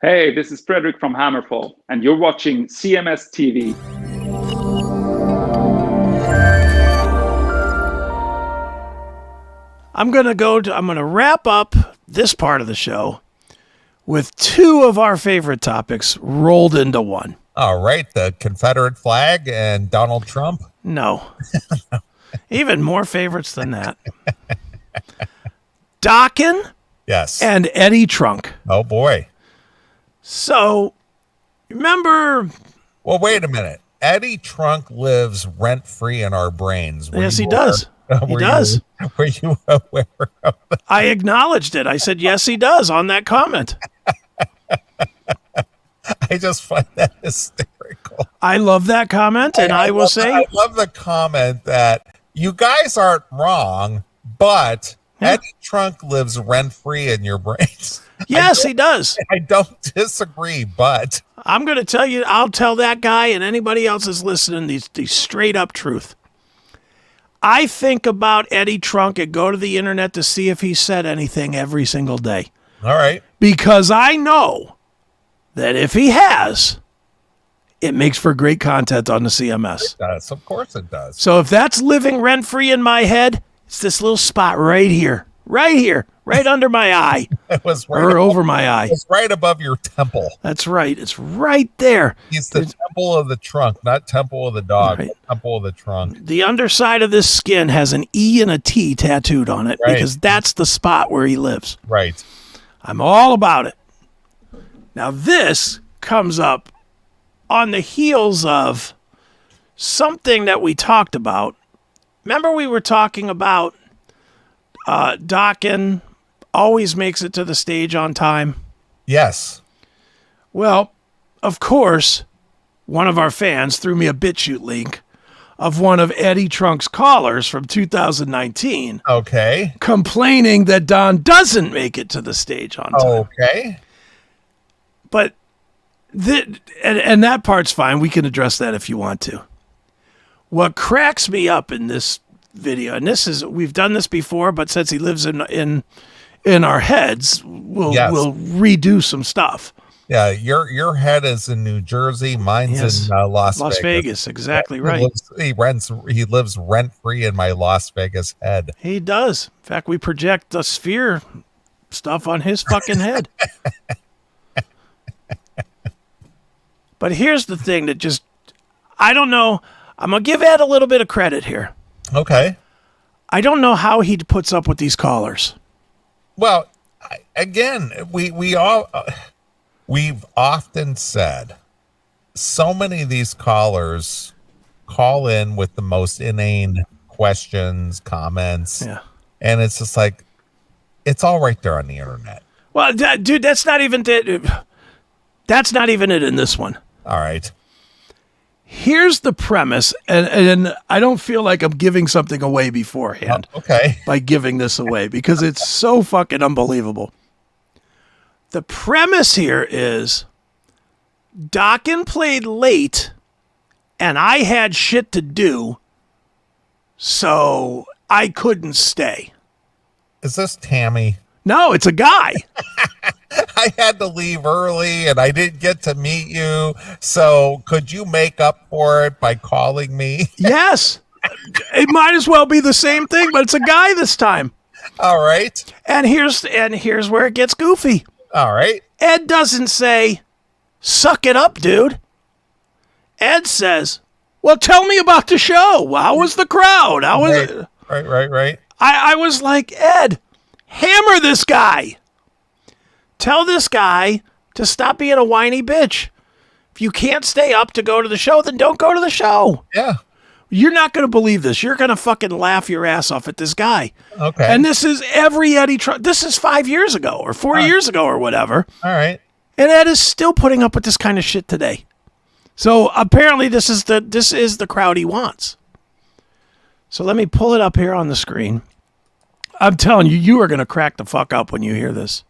Hey, this is Frederick from Hammerfall, and you're watching CMS TV. I'm going to wrap up this part of the show with two of our favorite topics rolled into one. All right, the Confederate flag and Donald Trump. No. Even more favorites than that. Dokken Yes. and Eddie Trunk. Oh, boy. So, remember... Well, wait a minute. Eddie Trunk lives rent-free in our brains. Yes, he does. He does. Were you aware of that? I acknowledged it. I said, yes, he does on that comment. I just find that hysterical. I love that comment, and I will say... I love the comment that you guys aren't wrong, but Eddie Trunk lives rent-free in your brains. Yes, he does. I don't disagree, but... I'm going to tell you, I'll tell that guy and anybody else that's listening the straight up truth. I think about Eddie Trunk and go to the internet to see if he said anything every single day. All right. Because I know that if he has, it makes for great content on the CMS. It does. Of course it does. So if that's living rent-free in my head, it's this little spot right here, right under my eye. It was right or over my eye. It's right above your temple. That's right. It's right there. It's the temple of the trunk, not temple of the dog, Right. but temple of the trunk. The underside of this skin has an E and a T tattooed on it because that's the spot where he lives. Right. I'm all about it. Now, this comes up on the heels of something that we talked about. Remember we were talking about Dokken always makes it to the stage on time? Yes. Well, of course, one of our fans threw me a BitChute link of one of Eddie Trunk's callers from 2019 Okay. complaining that Don doesn't make it to the stage on time. Okay. But and that part's fine. We can address that if you want to. What cracks me up in this video, and we've done this before, but since he lives in our heads, we'll redo some stuff. Yeah, your head is in New Jersey. Mine's in Las Vegas. Exactly right. He lives rent free in my Las Vegas head. He does. In fact, we project the sphere stuff on his fucking head. But here's the thing that I don't know. I'm going to give Ed a little bit of credit here. Okay. I don't know how he puts up with these callers. Well, again, we've often said so many of these callers call in with the most inane questions, comments. Yeah. And it's just like, it's all right there on the internet. Well, dude, that's not even it in this one. All right. Here's the premise, and I don't feel like I'm giving something away beforehand by giving this away because it's so fucking unbelievable. The premise here is Dokken played late and I had shit to do, so I couldn't stay. Is this Tammy? No, it's a guy. I had to leave early and I didn't get to meet you. So could you make up for it by calling me? Yes. It might as well be the same thing, but it's a guy this time. All right. And here's where it gets goofy. All right. Ed doesn't say, suck it up, dude. Ed says, well, tell me about the show. How was the crowd? How was it? Right. I was like, Ed, hammer this guy. Tell this guy to stop being a whiny bitch. If you can't stay up to go to the show, then don't go to the show. Yeah. You're not going to believe this. You're going to fucking laugh your ass off at this guy. Okay. And this is every Eddie Trunk. This is 5 years ago or 4 years ago or whatever. All right. And Ed is still putting up with this kind of shit today. So apparently this is the crowd he wants. So let me pull it up here on the screen. I'm telling you, you are going to crack the fuck up when you hear this.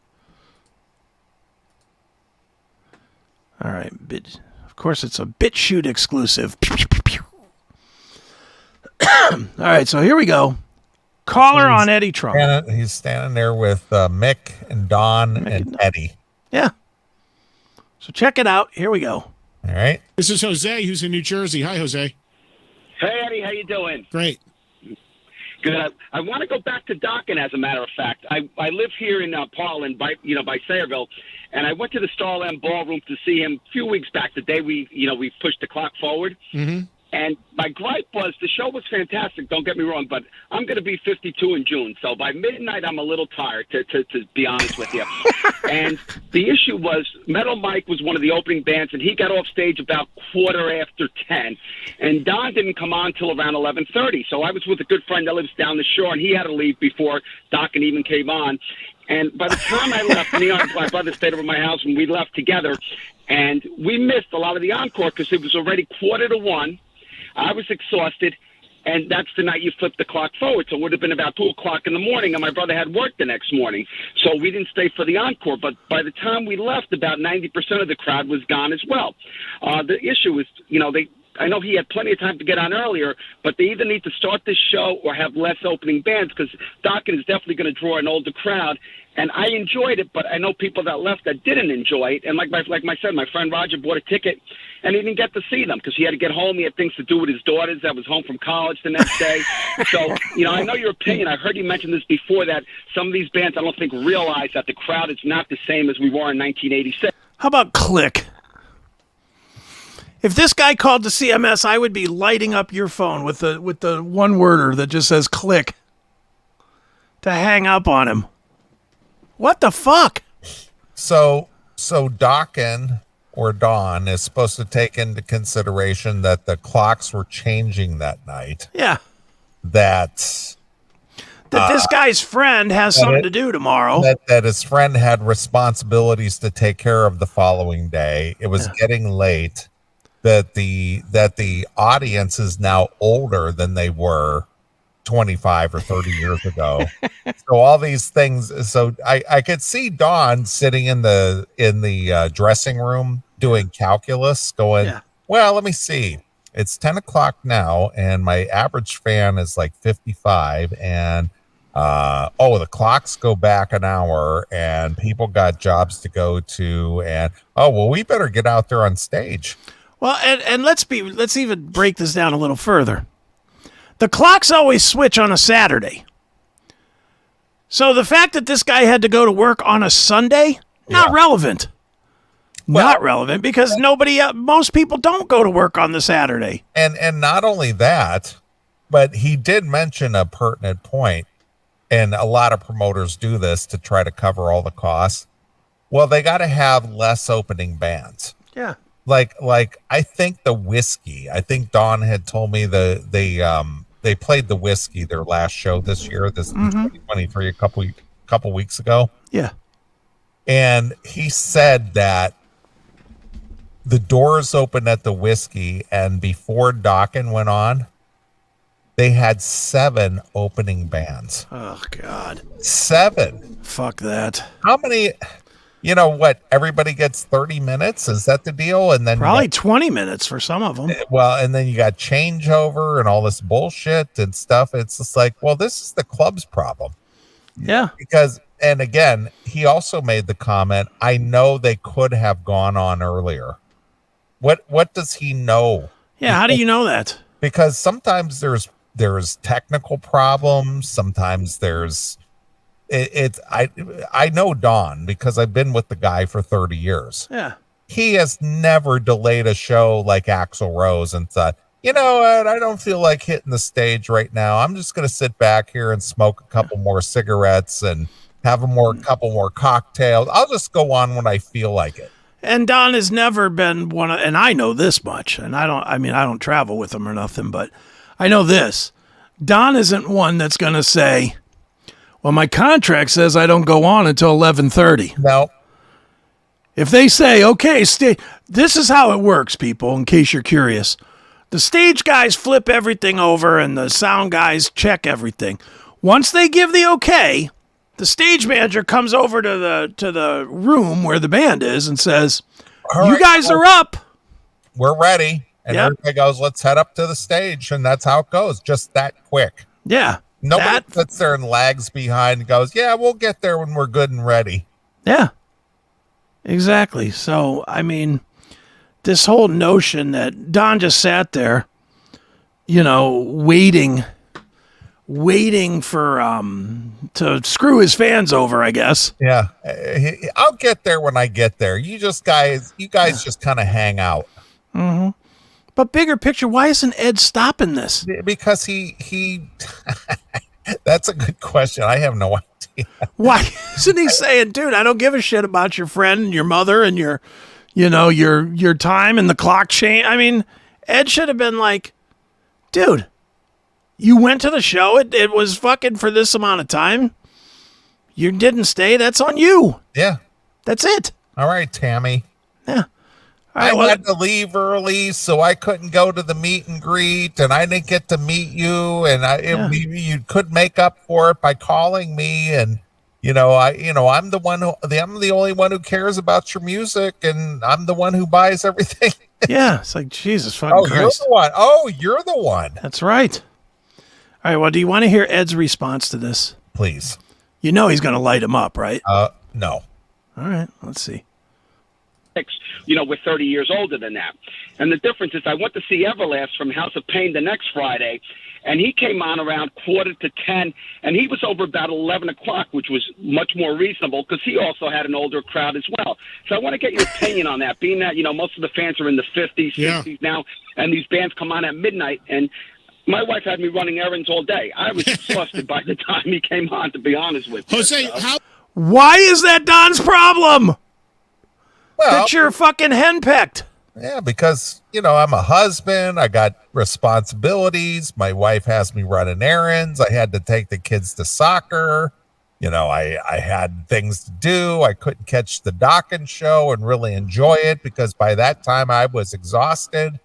All right. Of course, it's a BitChute exclusive. All right, so here we go. Caller on Eddie Trunk. He's standing there with Mick and Don and Eddie. Yeah. So check it out. Here we go. All right. This is Jose, who's in New Jersey. Hi, Jose. Hey, Eddie, how you doing? Great. Good. I want to go back to Dockin, as a matter of fact. I live here in Portland, by Sayreville, and I went to the Starland Ballroom to see him a few weeks back, the day we pushed the clock forward. Mm-hmm. And my gripe was the show was fantastic, don't get me wrong, but I'm going to be 52 in June, so by midnight I'm a little tired, to be honest with you. And the issue was Metal Mike was one of the opening bands, and he got off stage about 10:15, and Don didn't come on till around 11:30. So I was with a good friend that lives down the shore, and he had to leave before Dockin even came on. And by the time I left, my brother stayed over at my house, and we left together, and we missed a lot of the encore because it was already 1:45. I was exhausted, and that's the night you flip the clock forward. So it would have been about 2 o'clock in the morning, and my brother had work the next morning. So we didn't stay for the encore. But by the time we left, about 90% of the crowd was gone as well. The issue is, I know he had plenty of time to get on earlier, but they either need to start this show or have less opening bands, because Dockin is definitely going to draw an older crowd. And I enjoyed it, but I know people that left that didn't enjoy it. And like I said, my friend Roger bought a ticket, and he didn't get to see them because he had to get home. He had things to do with his daughters that was home from college the next day. So, I know your opinion. I heard you mention this before, that some of these bands I don't think realize that the crowd is not the same as we were in 1986. How about Click? If this guy called the CMS, I would be lighting up your phone with the one-worder that just says click to hang up on him. What the fuck? So Dockin or Dawn is supposed to take into consideration that the clocks were changing that night. Yeah. That this guy's friend has something to do tomorrow. That his friend had responsibilities to take care of the following day. It was getting late. That the audience is now older than they were 25 or 30 years ago. So all these things. So I could see Dawn sitting in the dressing room doing calculus, going, well, let me see. It's 10 o'clock now, and my average fan is like 55, and the clocks go back an hour, and people got jobs to go to, and we better get out there on stage. Well, and let's even break this down a little further. The clocks always switch on a Saturday. So the fact that this guy had to go to work on a Sunday, not relevant. Not relevant, because most people don't go to work on the Saturday. And not only that, but he did mention a pertinent point, and a lot of promoters do this to try to cover all the costs. Well, they got to have less opening bands. Yeah. Like I think the Whiskey. I think Dawn had told me they played the Whiskey their last show this year, this 2023, a couple weeks ago. Yeah, and he said that the doors opened at the Whiskey, and before Dockin went on, they had 7 opening bands. Oh God, 7. Fuck that. How many? Everybody gets 30 minutes. Is that the deal? And then probably 20 minutes for some of them. Well, and then you got changeover and all this bullshit and stuff. It's just like, well, this is the club's problem. Yeah. Because, and again, he also made the comment, I know they could have gone on earlier. What does he know? Yeah. How do you know that? Because sometimes there's technical problems. Sometimes there's, I know Don because I've been with the guy for 30 years. Yeah. He has never delayed a show like Axl Rose and thought, you know what, I don't feel like hitting the stage right now. I'm just going to sit back here and smoke a couple more cigarettes and have couple more cocktails. I'll just go on when I feel like it. And Don has never been and I know this much, and I don't travel with him or nothing, but I know this. Don isn't one that's going to say, well, my contract says I don't go on until 11:30. No. If they say, okay, this is how it works, people, in case you're curious. The stage guys flip everything over and the sound guys check everything. Once they give the okay, the stage manager comes over to the room where the band is and says, you guys are up. We're ready. And everybody goes, let's head up to the stage. And that's how it goes. Just that quick. Yeah. Nobody sits there and lags behind and goes, yeah, we'll get there when we're good and ready. Yeah. Exactly. So, I mean, this whole notion that Don just sat there, waiting for to screw his fans over, I guess. Yeah, I'll get there when I get there. You guys just kind of hang out. Mm-hmm. But bigger picture, why isn't Ed stopping this? Because he that's a good question. I have no idea. Why isn't he saying, dude, I don't give a shit about your friend and your mother and your time and the clock change. I mean, Ed should have been like, dude, you went to the show. It was fucking for this amount of time. You didn't stay. That's on you. Yeah. That's it. All right, Tammy. Yeah. I had to leave early, so I couldn't go to the meet and greet, and I didn't get to meet you, and you could make up for it by calling me, and I'm the only one who cares about your music, and I'm the one who buys everything. Yeah, it's like Jesus fucking Christ. You're the one. Oh, you're the one. That's right. All right. Well, do you want to hear Ed's response to this? Please. He's going to light him up, right? No. All right. Let's see. We're 30 years older than that. And the difference is I went to see Everlast from House of Pain the next Friday, and he came on around 9:45, and he was over about 11 o'clock, which was much more reasonable because he also had an older crowd as well. So I want to get your opinion on that, being that, most of the fans are in the 50s, 60s now, and these bands come on at midnight, and my wife had me running errands all day. I was exhausted by the time he came on, to be honest with you. Jose, why is that Don's problem? Well, that you're fucking henpecked. Yeah, because, I'm a husband. I got responsibilities. My wife has me running errands. I had to take the kids to soccer. I had things to do. I couldn't catch the Dawkins show and really enjoy it because by that time I was exhausted.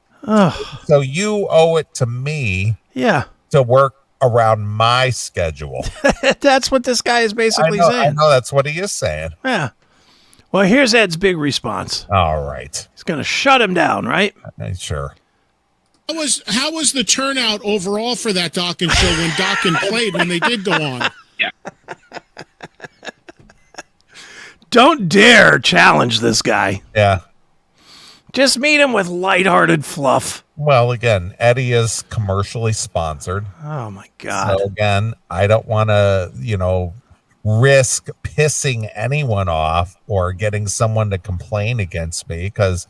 So you owe it to me to work around my schedule. That's what this guy is basically saying. I know that's what he is saying. Yeah. Well, here's Ed's big response. All right. He's going to shut him down, right? Sure. How was the turnout overall for that Dawkins show when Dawkins played when they did go on? Yeah. Don't dare challenge this guy. Yeah. Just meet him with lighthearted fluff. Well, again, Eddie is commercially sponsored. Oh, my God. So, again, I don't want to, risk pissing anyone off or getting someone to complain against me because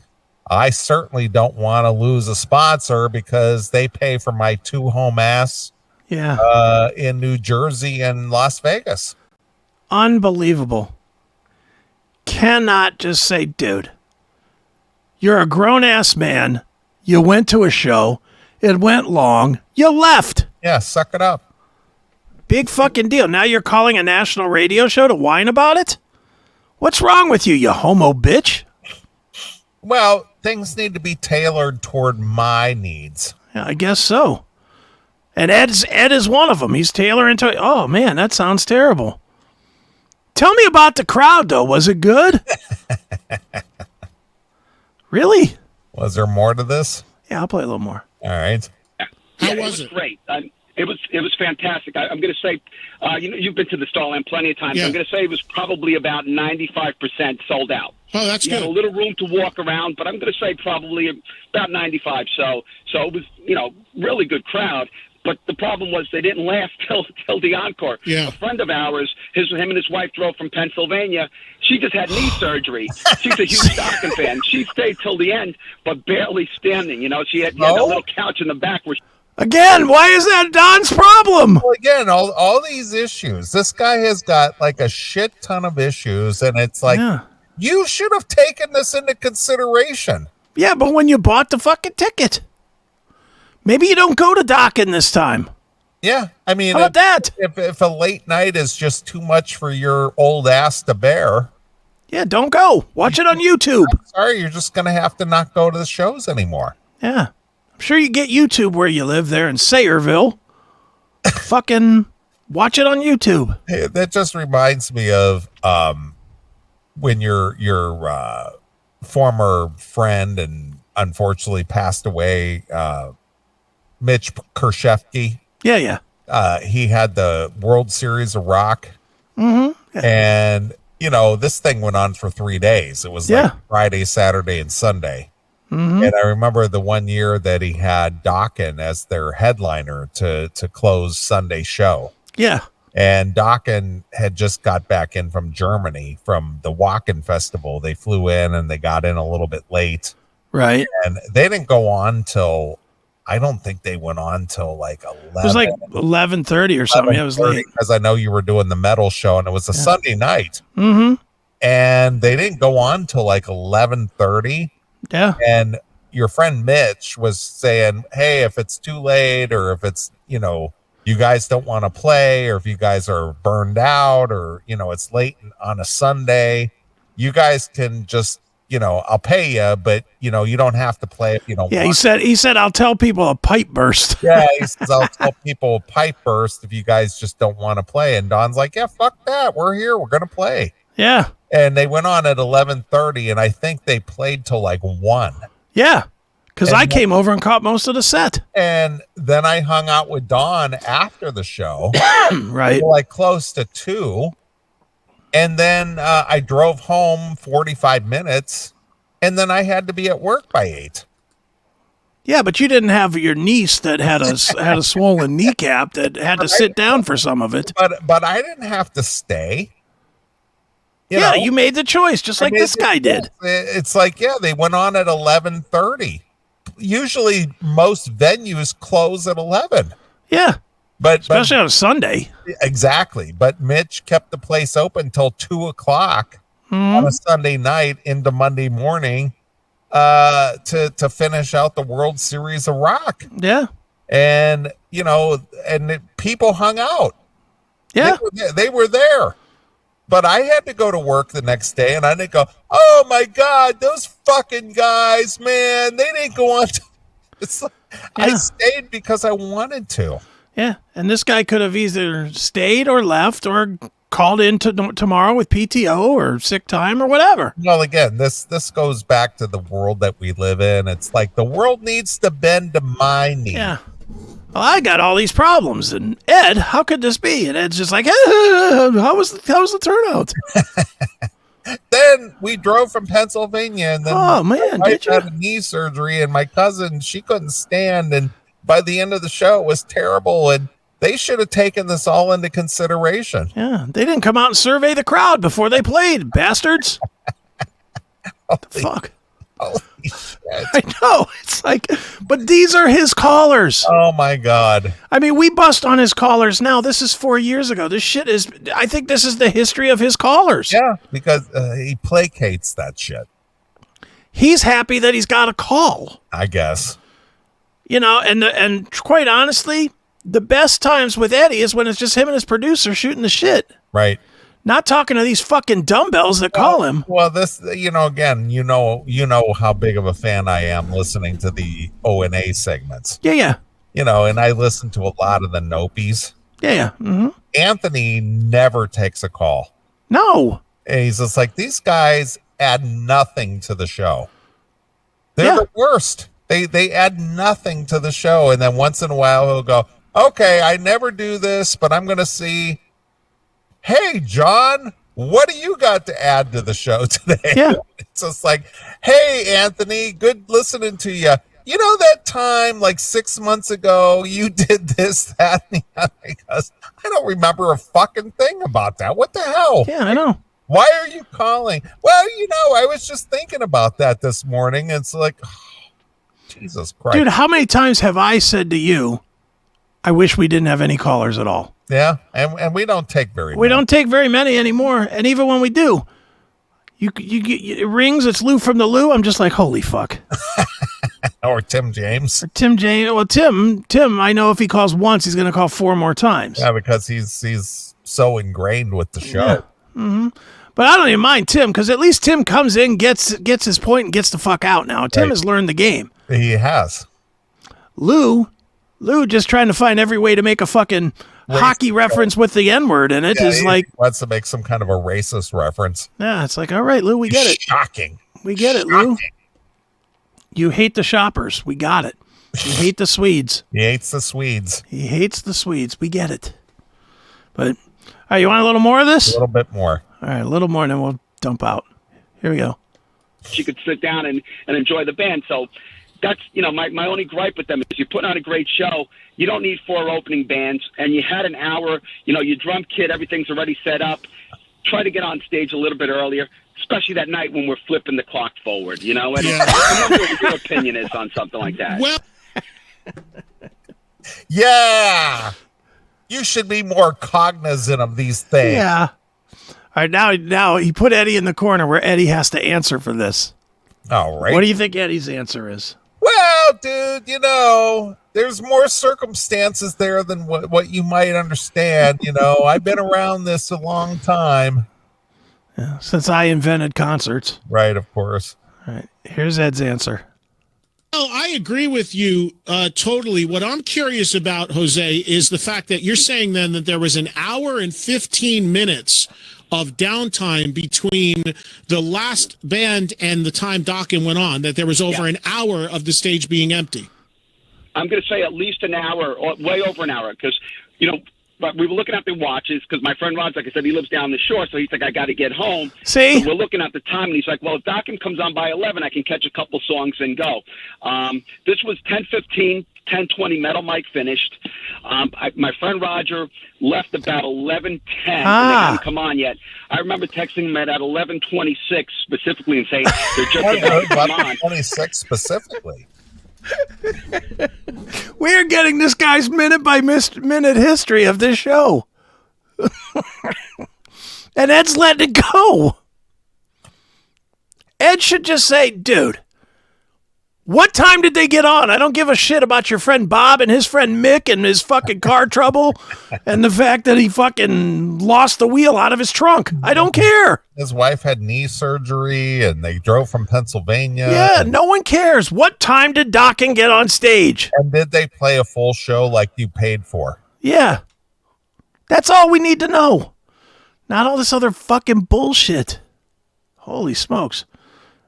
I certainly don't want to lose a sponsor because they pay for my 2 home ass in New Jersey and Las Vegas. Unbelievable. Cannot just say, dude, you're a grown-ass man. You went to a show. It went long. You left. Yeah, suck it up. Big fucking deal. Now you're calling a national radio show to whine about it? What's wrong with you homo bitch? Well, things need to be tailored toward my needs. Yeah, I guess so. And Ed is one of them. He's tailoring to... Oh, man, that sounds terrible. Tell me about the crowd, though. Was it good? Really? Was there more to this? Yeah, I'll play a little more. All right. How was it? Great. It was fantastic. I'm going to say, you've been to the Starland plenty of times. Yeah. I'm going to say it was probably about 95% sold out. Oh, that's good. Had a little room to walk around, but I'm going to say probably about 95. So it was, really good crowd. But the problem was they didn't last till the encore. Yeah. A friend of ours, him and his wife drove from Pennsylvania. She just had knee surgery. She's a huge Dawkins fan. She stayed till the end, but barely standing. She had a little couch in the back where. Again, why is that Don's problem? Well, again, all these issues. This guy has got like a shit ton of issues, and it's like you should have taken this into consideration. Yeah, but when you bought the fucking ticket. Maybe you don't go to Dawkins this time. Yeah, I mean, how about that? If a late night is just too much for your old ass to bear, yeah, don't go. Watch it on YouTube. I'm sorry, you're just gonna have to not go to the shows anymore. Yeah, I'm sure you get YouTube where you live there in Sayreville. Fucking watch it on YouTube. Hey, that just reminds me of when your former friend and unfortunately passed away. Mitch Kershefsky. Yeah. He had the World Series of Rock. Mm-hmm. Yeah. And, this thing went on for 3 days. It was like Friday, Saturday, and Sunday. Mm-hmm. And I remember the one year that he had Dokken as their headliner to close Sunday's show. Yeah. And Dokken had just got back in from Germany from the Wacken Festival. They flew in and they got in a little bit late. Right. And they didn't go on till, I don't think they went on till like 11. It was like 11:30 or something. It was late. Because I know you were doing the metal show and it was a Sunday night. Mm-hmm. And they didn't go on till like 11:30. Yeah. And your friend Mitch was saying, hey, if it's too late or if it's, you guys don't want to play, or if you guys are burned out, or it's late on a Sunday, you guys can just I'll pay you, but you don't have to play if you don't want. He said I'll tell people a pipe burst. Yeah, he says I'll tell people a pipe burst if you guys just don't want to play. And Don's like, yeah, fuck that, we're here, we're gonna play. Yeah. And they went on at 11:30, and I think they played till like 1. Yeah. Because I came over and caught most of the set. And then I hung out with Dawn after the show. Right. Like close to 2. And then I drove home 45 minutes. And then I had to be at work by 8. Yeah, but you didn't have your niece that had a swollen kneecap that had to sit down for some of it. But I didn't have to stay. You made the choice, just like this guy did. It's like, they went on at 11:30. Usually most venues close at 11. Yeah. Especially on a Sunday. Exactly. But Mitch kept the place open till 2:00 on a Sunday night into Monday morning to finish out the World Series of Rock. Yeah. And, people hung out. Yeah. They were there. But I had to go to work the next day, and I didn't go, oh, my God, those fucking guys, man, they didn't go on. I stayed because I wanted to. Yeah, and this guy could have either stayed or left or called in tomorrow with PTO or sick time or whatever. Well, again, this goes back to the world that we live in. It's like the world needs to bend to my knee. Yeah. Well, I got all these problems, and Ed, how could this be? And Ed's just like, how was the turnout? Then we drove from Pennsylvania, and then I had a knee surgery, and my cousin, she couldn't stand, and by the end of the show, it was terrible, and they should have taken this all into consideration. Yeah, they didn't come out and survey the crowd before they played, bastards. What the fuck? Holy shit. I know. It's like, but these are his callers. Oh my God. I mean, we bust on his callers now. This is 4 years ago. This shit is, I think this is the history of his callers. Yeah, because he placates that shit. He's happy that he's got a call. I guess. And quite honestly, the best times with Eddie is when it's just him and his producer shooting the shit. Right. Not talking to these fucking dumbbells that call him. Well, this, again, you know how big of a fan I am listening to the O&A segments. Yeah. And I listen to a lot of the Nopies. Yeah. Mm-hmm. Anthony never takes a call. No. And he's just like, these guys add nothing to the show. They're the worst. They add nothing to the show. And then once in a while he'll go, okay, I never do this, but I'm going to see. Hey, John, what do you got to add to the show today? Yeah. It's just like, hey, Anthony, good listening to you. You know that time like 6 months ago you did this, that, and the other? Because I don't remember a fucking thing about that. What the hell? Yeah, I know. Why are you calling? Well, I was just thinking about that this morning. It's like, oh, Jesus Christ. Dude, how many times have I said to you, I wish we didn't have any callers at all? Yeah, and we don't take very many. We don't take very many anymore. And even when we do, it rings, it's Lou from the Lou. I'm just like, holy fuck. Or Tim James. Or Tim James. Well, Tim, I know if he calls once, he's going to call 4 more times. Yeah, because he's so ingrained with the show. Yeah. Mm-hmm. But I don't even mind Tim, because at least Tim comes in, gets his point, and gets the fuck out now. Tim has learned the game. He has. Lou just trying to find every way to make a fucking hockey reference with the N-word in it is like... wants to make some kind of a racist reference. Yeah, it's like, all right, Lou, we get it. Shocking. We get it, Lou. You hate the shoppers. We got it. You hate the Swedes. He hates the Swedes. He hates the Swedes. We get it. But, all right, you want a little more of this? A little bit more. All right, a little more, and then we'll dump out. Here we go. She could sit down and enjoy the band. So that's, my only gripe with them is you put on a great show. You don't need 4 opening bands, and you had an hour. Your drum kit, everything's already set up. Try to get on stage a little bit earlier, especially that night when we're flipping the clock forward, And I wonder what your opinion is on something like that. Well, yeah, you should be more cognizant of these things. Yeah. All right, now he put Eddie in the corner where Eddie has to answer for this. All right. What do you think Eddie's answer is? Well, dude, there's more circumstances there than what you might understand. I've been around this a long time. Yeah, since I invented concerts. Right, of course. All right, here's Ed's answer. Oh, I agree with you totally. What I'm curious about, Jose, is the fact that you're saying then that there was an hour and 15 minutes of downtime between the last band and the time Dokken went on, that there was over an hour of the stage being empty. I'm going to say at least an hour, or way over an hour, because, but we were looking at the watches, because my friend Rod's, like I said, he lives down the shore, so he's like, I got to get home. See? So we're looking at the time, and he's like, well, if Dokken comes on by 11, I can catch a couple songs and go. This was 10:15, 10:20 Metal Mike finished. My friend Roger left about 11:10, and they hadn't come on yet. I remember texting him at 11:26 specifically and saying, they're just about to come on. 26 specifically. We're getting this guy's minute-by-minute history of this show. And Ed's letting it go. Ed should just say, dude, what time did they get on? I don't give a shit about your friend Bob and his friend Mick and his fucking car trouble and the fact that he fucking lost the wheel out of his trunk. I don't care. His wife had knee surgery and they drove from Pennsylvania. Yeah, no one cares. What time did Dokken get on stage? And did they play a full show like you paid for? Yeah. That's all we need to know. Not all this other fucking bullshit. Holy smokes.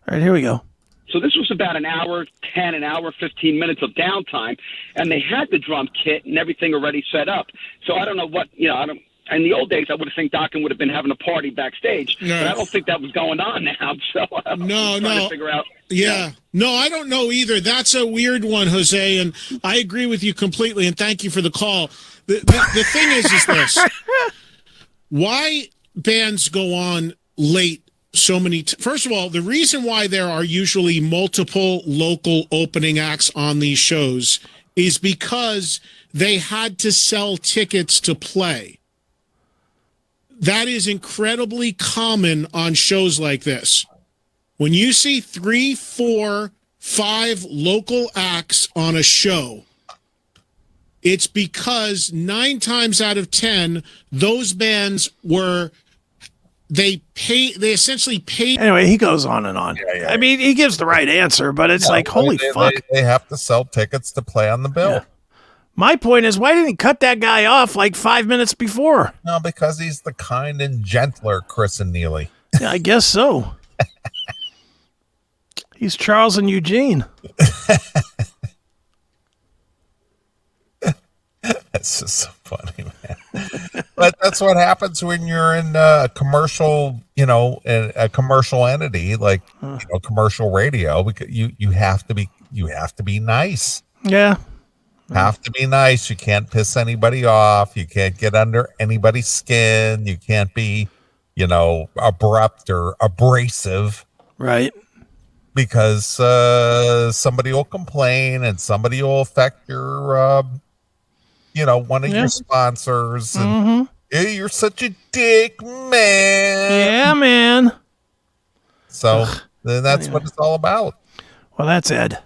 All right, here we go. So this was about an hour 10, an hour 15 minutes of downtime, and they had the drum kit and everything already set up. So I don't know what, in the old days, I would have think Dokken would have been having a party backstage, but I don't think that was going on now. So I'm trying to figure out. Yeah. No, I don't know either. That's a weird one, Jose, and I agree with you completely, and thank you for the call. The thing is this. Why bands go on late so many first of all, the reason why there are usually multiple local opening acts on these shows is because they had to sell tickets to play. That is incredibly common on shows like this. When you see 3, 4, 5 local acts on a show, it's because 9 times out of 10, those bands they essentially paid. Anyway, he goes on and on. Yeah. I mean, he gives the right answer, but it's like, holy fuck. They have to sell tickets to play on the bill. Yeah. My point is, why didn't he cut that guy off like 5 minutes before? No, because he's the kind and gentler Chris and Neeley. Yeah, I guess so. He's Charles and Eugene. That's just so funny, man. But that's what happens when you're in a commercial, a commercial entity like commercial radio. Because you have to be nice. Yeah. Have to be nice. You can't piss anybody off. You can't get under anybody's skin. You can't be, abrupt or abrasive. Right. Because somebody will complain and somebody will affect your, one of your sponsors. And, hey, you're such a dick, man. Yeah, man. So then that's what it's all about. Well, that's Ed.